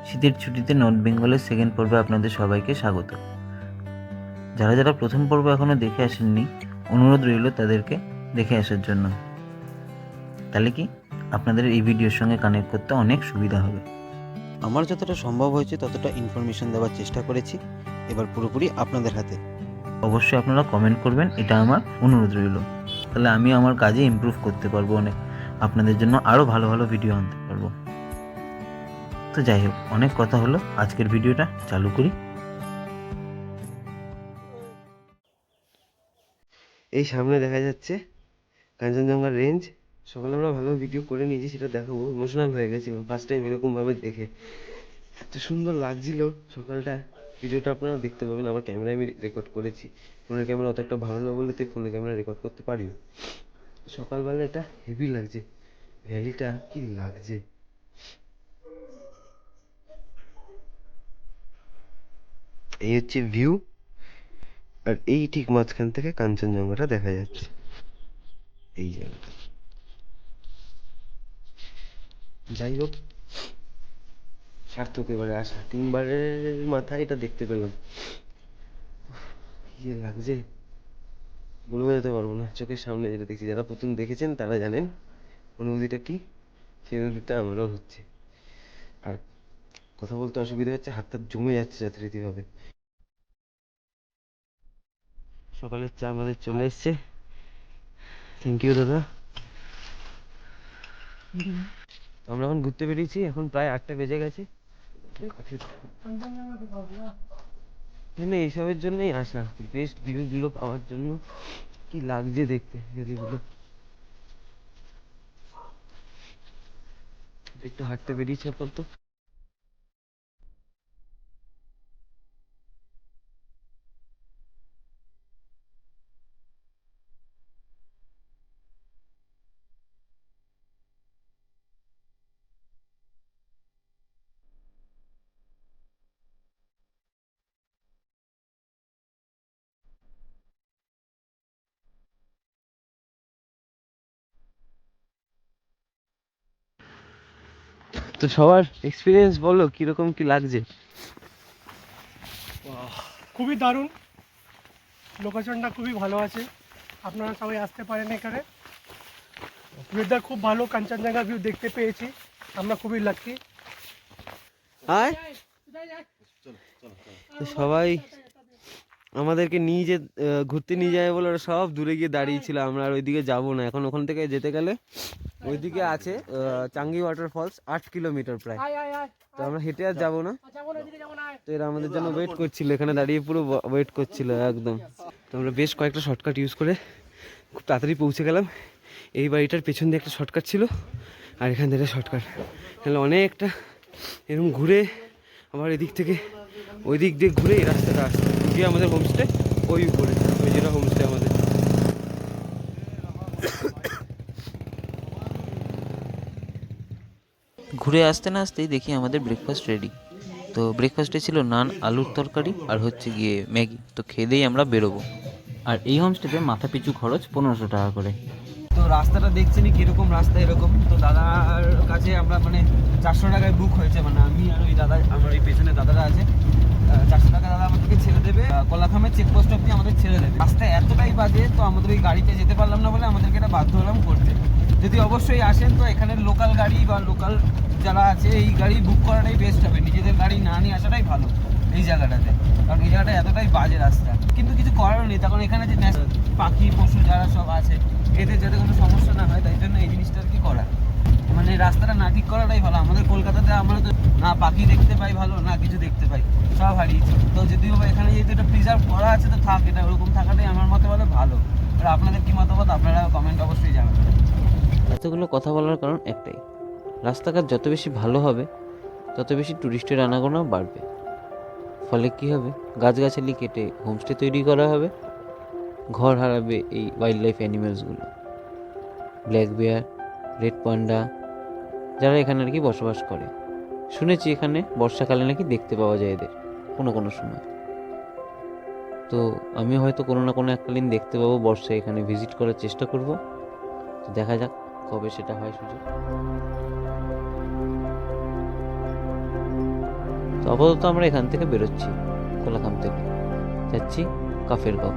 শীতের ছুটিতে নর্থ বেঙ্গলের সেকেন্ড পর্বে আপনাদের সবাইকে স্বাগত। যারা যারা প্রথম পর্ব এখনও দেখে আসেননি, অনুরোধ রইল তাদেরকে দেখে আসার জন্য। তাহলে কি আপনাদের এই ভিডিওর সঙ্গে কানেক্ট করতে অনেক সুবিধা হবে। আমার যতটা সম্ভব হয়েছে ততটা ইনফরমেশন দেওয়ার চেষ্টা করেছি, এবার পুরোপুরি আপনাদের হাতে। অবশ্যই আপনারা কমেন্ট করবেন, এটা আমার অনুরোধ রইল। তাহলে আমি আমার কাজে ইমপ্রুভ করতে পারবো, অনেক আপনাদের জন্য আরও ভালো ভালো ভিডিও আনতে পারবো। তো যাই হোক, অনেক কথা হলো, আজকের ভিডিওটা চালু করি। এই সামনে দেখা যাচ্ছে কাঞ্চনজঙ্ঘা রেঞ্জ। সকালে আমরা ভালো ভিডিও করে নিয়েছি, সেটা দেখাবো। ইমোশনাল হয়ে গেছি ফার্স্ট টাইম এরকমভাবে দেখে, এত সুন্দর লাগছিল সকালটা। ভিডিওটা আপনারা দেখতে পাবেন, আমার ক্যামেরায় আমি রেকর্ড করেছি। ফোনের ক্যামেরা অত একটা ভালো না বলে তাই ফোনের ক্যামেরা রেকর্ড করতে পারি। সকালবেলা এটা হেভি লাগছে, ভ্যালিটা কি লাগছে। এই হচ্ছে ভিউ, আর এই ঠিক মাঝখান থেকে কাঞ্চনজঙ্ঘাটা দেখা যাচ্ছে। এই জায়গাটা, যাই হোক, সার্থক এবারে আসা। 3বারের মাথায় এটা দেখতে পেলাম, কি যে লাগছে বলে বোঝাতে পারবো না। চোখের সামনে যেটা দেখছি, যারা প্রথম দেখেছেন তারা জানেন অনুভূতিটা কি, সেই অনুভূতিটা আমারও হচ্ছে। আর কথা বলতে অসুবিধা হচ্ছে, হাতটা জমে যাচ্ছে যথারীতিভাবে। সকালের চা আমাদের চলে এসছে, থ্যাংক ইউ দাদা। আমরা এখন ঘুরতে বেরিয়েছি, এখন প্রায় 8টা বেজে গেছে। এখানে এইসবের জন্যই আসা, বেস্ট ভিউগুলো পাওয়ার জন্য। কি লাগছে দেখতে ভিউগুলো। একটু হাঁটতে বেরিয়েছি আপাতত। তো সবার এক্সপিরিয়েন্স বলো, কিরকম কি লাগছে? খুবই দারুণ, লোকেশনটা খুবই ভালো আছে। আপনারা সবাই আসতে পারেন এখানে। ওয়েদার খুব ভালো, কাঞ্চনজঙ্ঘা ভিউ দেখতে পেয়েছি, আমরা খুবই লাকি। আয় তো সবাই আমাদেরকে নিয়ে যে ঘুরতে নিয়ে যাবে বলে ওরা সব দূরে গিয়ে দাঁড়িয়েছিল। আমরা আর ওইদিকে যাবো না এখন। ওখান থেকে যেতে গেলে ওইদিকে আছে চাঙ্গি ওয়াটারফলস, 8 কিলোমিটার প্রায়। তো আমরা হেঁটে আর যাবো না। তো এরা আমাদের জন্য ওয়েট করছিল, এখানে দাঁড়িয়ে পুরো ওয়েট করছিল একদম। তো আমরা বেশ কয়েকটা শর্টকাট ইউজ করে খুব তাড়াতাড়ি পৌঁছে গেলাম। এই বাড়িটার পেছন দিয়ে একটা শর্টকাট ছিল, আর এখান থেকে শর্টকাট। তাহলে অনেকটা এরকম ঘুরে আবার এদিক থেকে ওই দিক দিয়ে ঘুরে এই রাস্তাটা আসছে গিয়ে আমাদের হোমস্টে ওই উপরে, ওই যেটা হোমস্টে আমাদের। ঘুরে আসতে না আসতেই দেখি আমাদের ব্রেকফাস্ট রেডি। তো ব্রেকফাস্টে ছিল নান, আলুর তরকারি আর হচ্ছে গিয়ে ম্যাগি। তো খেয়ে দিয়েই আমরা বেরোবো। আর এই হোমস্টেতে মাথা পিছু খরচ 1500 টাকা করে। তো রাস্তাটা দেখছেনি কিরকম রাস্তা, এরকম। তো দাদার কাছে আমরা মানে 400 টাকায় বুক হয়েছে, মানে আমি আর ওই দাদা, আমার ওই পেছনে দাদারা আছে। 400 টাকা দাদা আমাদেরকে ছেড়ে দেবে, কলাখামের চেকপোস্ট অব্দি আমাদের ছেড়ে দেবে। রাস্তা এতটাই বাজে, তো আমাদের ওই গাড়িতে যেতে পারলাম না বলে আমাদেরকে এটা বাধ্য হলাম করতে। যদি অবশ্যই আসেন তো এখানের লোকাল গাড়ি বা লোকাল যারা আছে এই গাড়ি বুক করাটাই বেস্ট হবে, নিজেদের গাড়ি না নিয়ে আসাটাই ভালো এই জায়গাটাতে। কারণ এই জায়গাটা এতটাই বাজে রাস্তা, কিন্তু কিছু করার নেই। তখন এখানে যে পাখি পশু যারা সব আছে এদের যাতে কোনো সমস্যা না হয়, তাই জন্য এই জিনিসটা আর কি করা, মানে রাস্তাটা না ঠিক করাটাই ভালো। আমাদের কলকাতাতে আমরা তো না পাখি দেখতে পাই ভালো, না কিছু দেখতে পাই, সব হারিয়েছি। তো যদিও এখানে যেহেতু এটা প্রিজার্ভ করা আছে তো থাক, এটা ওরকম থাকাটাই আমার মতে বলে ভালো। আর আপনাদের কি মতামত আপনারা কমেন্ট অবশ্যই জানাবেন। এতগুলো কথা বলার কারণ একটাই, রাস্তাঘাট যত বেশি ভালো হবে তত বেশি ট্যুরিস্টের আনাগোনা বাড়বে। ফলে কি হবে, গাছগাছালি কেটে হোমস্টে তৈরি করা হবে, ঘর হারাবে এই ওয়াইল্ড লাইফ অ্যানিমেলসগুলো, ব্ল্যাক বেয়ার, রেড পান্ডা, যারা এখানে আর কি বসবাস করে। শুনেছি এখানে বর্ষাকালে নাকি দেখতে পাওয়া যায় এদের কোনো কোনো সময়। তো আমি হয়তো কোনো না কোনো এককালীন দেখতে পাবো, বর্ষায় এখানে ভিজিট করার চেষ্টা করব। তো দেখা যাক কবে সেটা হয় সুযোগ। আপাতত আমরা এখান থেকে বেরোচ্ছি, কোলাখাম থেকে যাচ্ছি কাফেরগাঁও।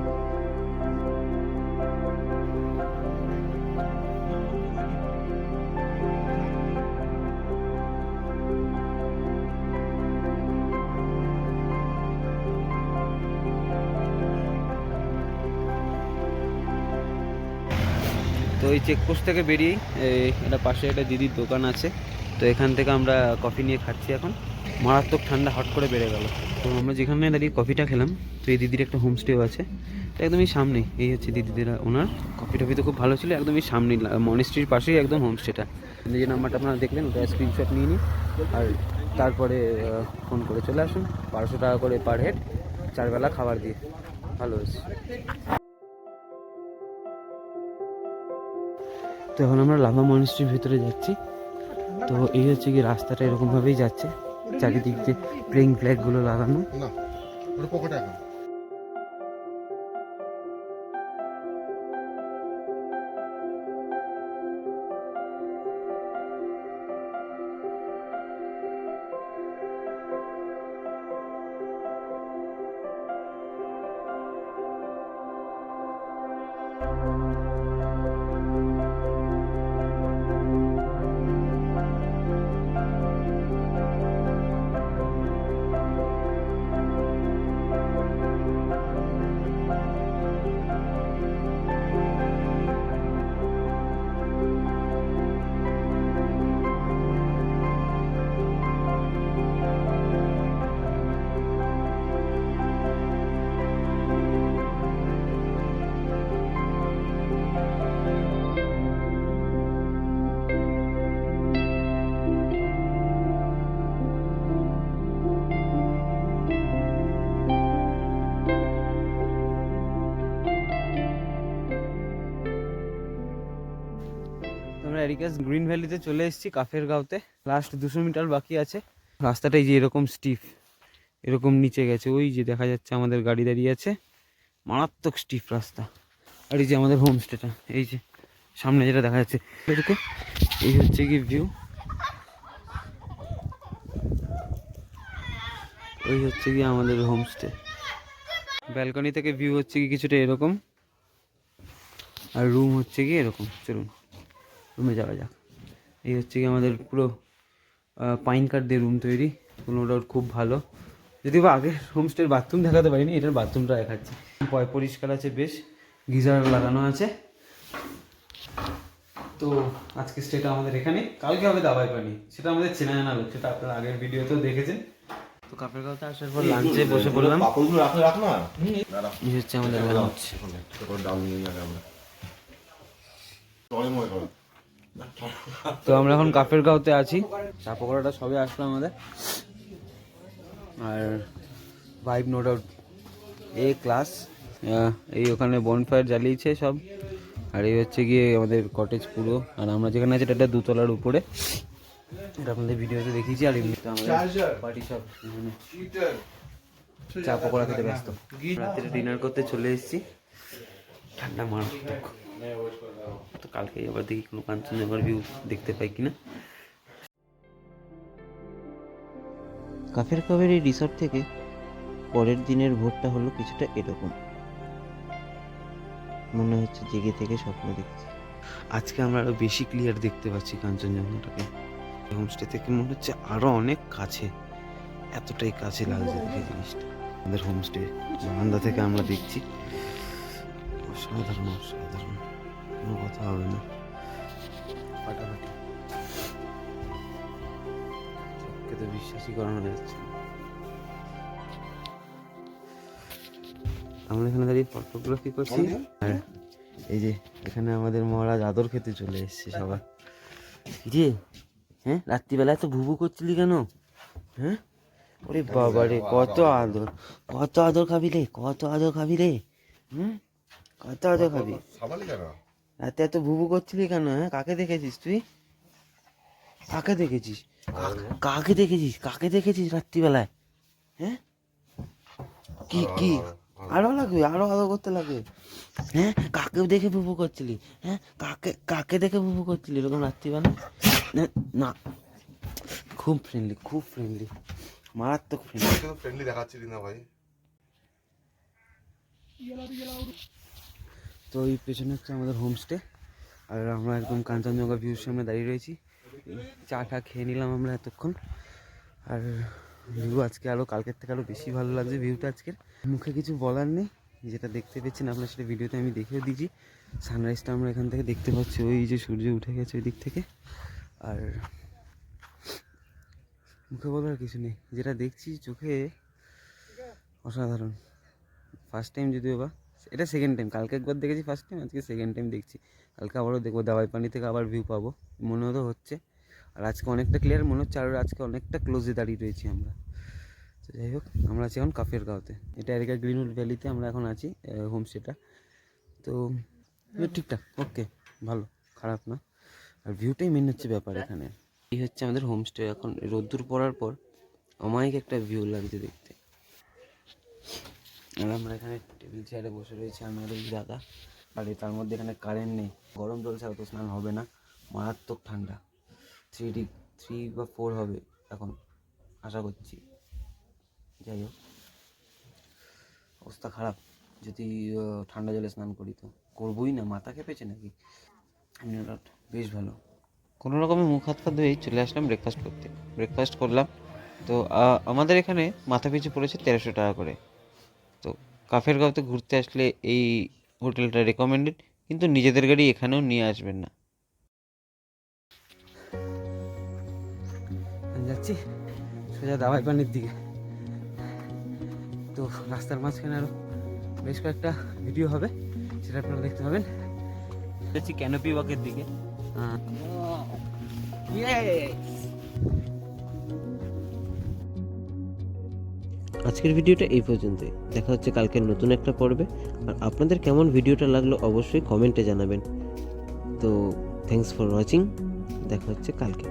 তো এই চেকপোস্ট থেকে বেরিয়েই এটা পাশে একটা দিদির দোকান আছে, তো এখান থেকে আমরা কফি নিয়ে খাচ্ছি এখন। মারাত্মক ঠান্ডা হট করে বেড়ে গেল। তো আমরা যেখানে দাঁড়িয়ে কফিটা খেলাম, তো এই দিদির একটা হোমস্টেও আছে, তো একদমই সামনেই। এই হচ্ছে দিদিদের ওনার। কফি টফি তো খুব ভালো ছিল, একদমই সামনেই মনিস্ট্রির পাশেই একদম হোমস্টেটা। যে নাম্বারটা আপনারা দেখলেন ওটা স্ক্রিনশট নিয়ে নিন, আর তারপরে ফোন করে চলে আসুন। 1200 টাকা করে পার হেড, 4 বেলা খাবার দিয়ে। ভালো হয়েছে। তো এখন আমরা লাভা মনিস্ট্রির ভিতরে যাচ্ছি। তো এই হচ্ছে কি রাস্তাটা এরকমভাবেই যাচ্ছে, চারিদিক দিয়ে প্লেইং ফ্ল্যাগগুলো লাগানো। না ওটা পকেটে এখন আমরা এরিকাস গ্রিন ভ্যালিতে চলে এসেছি, কাফেরগাঁওতে। লাস্ট 200 মিটার বাকি আছে। রাস্তাটা এই যে এরকম স্টিফ, এরকম নিচে গেছে, ওই যে দেখা যাচ্ছে আমাদের গাড়ি দাঁড়িয়ে আছে। মারাত্মক স্টিফ রাস্তা। আর এই যে আমাদের হোমস্টেটা, এই যে সামনে যেটা দেখা যাচ্ছে, এই হচ্ছে কি ভিউ। ওই হচ্ছে কি আমাদের হোমস্টে। ব্যালকনি থেকে ভিউ হচ্ছে কি কিছুটা এরকম, আর রুম হচ্ছে কি এরকম। চলুন রুমে যাওয়া যাক। এই হচ্ছে কি আমাদের পুরো পাইন কাঠ দিয়ে রুম তৈরি, কোনোটা খুব ভালো। যদিও বা আগের হোমস্টের বাথরুম দেখাতে পারিনি, এটার বাথরুমটা দেখাচ্ছি। পরিষ্কার আছে বেশ, গিজার লাগানো আছে। তো আজকে স্টেটা আমাদের এখানে, কালকে হবে দাবাই পানি, সেটা আমাদের চেনা জানা লোক, সেটা আপনারা আগের ভিডিওতেও দেখেছেন। তো কাফেরগাঁওতে আসার পর লাঞ্চে বসে পড়লাম। এই হচ্ছে আমাদের লাঞ্চ। তো আমরা এখন কাফেরগাঁওতে আছি। চা পকোড়াটা সবে আসলো আমাদের, আর ভাইব নো ডাউট এ ক্লাস। এই ওখানে বনফায়ার জ্বালিয়েছে সব, আর এই হচ্ছে গিয়ে আমাদের কটেজ পুরো। আর আমরা যেখানে আছি এটা 2 তলার উপরে, এটা আপনাদের ভিডিওতে দেখিয়েছি। আর এমনিতে আমাদের পার্টি সব চা পকোড়া খেতে ব্যস্ত। রাত্রে ডিনার করতে চলে এসেছি। ঠান্ডা মারাত্মক। তো কালকে আবার দেখি কোনো কাঞ্চনজঙ্ঘার ভিউ দেখতে পাই কিনা। কাফেরগাঁওয়ের এই রিসর্ট থেকে পরের দিনের ভোরটা হলো কিছুটা এরকম, মনে হচ্ছে জেগে থেকে স্বপ্ন দেখছি। আজকে আমরা আরো বেশি ক্লিয়ার দেখতে পাচ্ছি কাঞ্চনজঙ্ঘাটাকে। হোমস্টে থেকে মনে হচ্ছে আরো অনেক কাছে, এতটাই কাছে লাগছে দেখে জিনিসটা। আমাদের হোমস্টে বারান্দা থেকে আমরা দেখছি, অসাধারণ অসাধারণ, কোনো কথা হবে না। ফাটাফাটি, চোখকে তো বিশ্বাসই করানো যাচ্ছে না। আমরা এখানে দাঁড়িয়ে ফটোগ্রাফি করছি, আর এই যে এখানে আমাদের মহারাজ আদর খেতে চলে এসছে সবার। যে হ্যাঁ, রাত্রিবেলায় তো ভুবু করছিলি কেন? হ্যাঁ, ওরে বাবা রে, কত আদর, কত আদর খাবি রে, কত আদর খাবি রে। কত আদর খাবি? রাতে এত ভুবু করছিলি কেন? হ্যাঁ, কাকে দেখেছিস তুই? কাকে দেখেছিস? কাকে দেখেছিস? কাকে দেখেছিস রাত্রিবেলায়? হ্যাঁ, কি কি আরো লাগবে, আরো আদর করতে লাগবে। হ্যাঁ, কাকে দেখে বুবু করছিলি? হ্যাঁ, কাকে কাকে দেখে বুবু করছিলি এরকম রাত্রিবেলা? না, খুব ফ্রেন্ডলি, খুব ফ্রেন্ডলি, মারাত্মক ফ্রেন্ড। আমাকে তো ফ্রেন্ডলি দেখাচ্ছি না ভাই। তো এই পেছনে হচ্ছে আমাদের হোমস্টে, আর আমরা একদম কাঞ্চনজঙ্ঘা ভিউর সামনে দাঁড়িয়ে রয়েছি। চা টা খেয়ে নিলাম আমরা এতক্ষণ, আর ভিউ আজকে আরও কালকের থেকে আরও বেশি ভালো লাগছে ভিউটা আজকের। মুখে কিছু বলার নেই, যেটা দেখতে পেয়েছেন আপনার সেটা ভিডিওতে আমি দেখিয়ে দিয়েছি। সানরাইজটা আমরা এখান থেকে দেখতে পাচ্ছি, ওই যে সূর্য উঠে গেছে ওই দিক থেকে। আর মুখে বলার কিছু নেই, যেটা দেখছি চোখে অসাধারণ। ফার্স্ট টাইম যদিও বা, এটা সেকেন্ড টাইম, কালকে একবার দেখেছি ফার্স্ট টাইম, আজকে সেকেন্ড টাইম দেখছি। কালকে আবারও দেখবো, দাওয়াই পানি থেকে আবার ভিউ পাবো মনে তো হচ্ছে। আর আজকে অনেকটা ক্লিয়ার মনে হচ্ছে, আর আজকে অনেকটা ক্লোজে দাঁড়িয়ে রয়েছি আমরা। তো যাই হোক, আমরা আছি এখন কাফের গাঁওতে, এটা এরিকা গ্রিনউড ভ্যালিতে আমরা এখন আছি হোমস্টেটা। তো ঠিকঠাক, ওকে, ভালো, খারাপ না। আর ভিউটাই মেন হচ্ছে ব্যাপার এখানে। এই হচ্ছে আমাদের হোমস্টে। এখন রোদ্দুর পড়ার পর অমায়িক একটা ভিউ লাগছে দেখতে। আর আমরা এখানে টেবিল চেয়ারে বসে রয়েছি, আমি আর এই দাদা। আর তার মধ্যে এখানে কারেন্ট নেই, গরম জল ছাড়া তো স্নান হবে না, মারাত্মক ঠান্ডা। 3 বা 4 হবে এখন আশা করছি। যাই হোক, অবস্থা খারাপ। যদি ঠান্ডা জলে স্নান করি তো করবোই না, মাথা খেপেছে নাকি। বেশ ভালো। কোনো রকমে মুখ হাত পা ধুয়েই চলে আসলাম ব্রেকফাস্ট করতে। ব্রেকফাস্ট করলাম। তো আমাদের এখানে মাথা পিছু পড়েছে 1300 টাকা করে। তো কাফের গাঁওতে ঘুরতে আসলে এই হোটেলটা রেকমেন্ডেড, কিন্তু নিজেদের গাড়ি এখানেও নিয়ে আসবেন না। আমি যাচ্ছি সোজা দাওয়াই পানির দিকে। তো রাস্তার মাঝখানে আরও বেশ কয়েকটা ভিডিও হবে, সেটা আপনারা দেখতে পাবেন। যাচ্ছি ক্যানোপি ওয়াকের দিকে। আজকের ভিডিওটা এই পর্যন্তই। দেখা হচ্ছে কালকের নতুন একটা পর্বে। আর আপনাদের কেমন ভিডিওটা লাগলো অবশ্যই কমেন্টে জানাবেন। তো থ্যাঙ্কস ফর ওয়াচিং, দেখা হচ্ছে কালকে।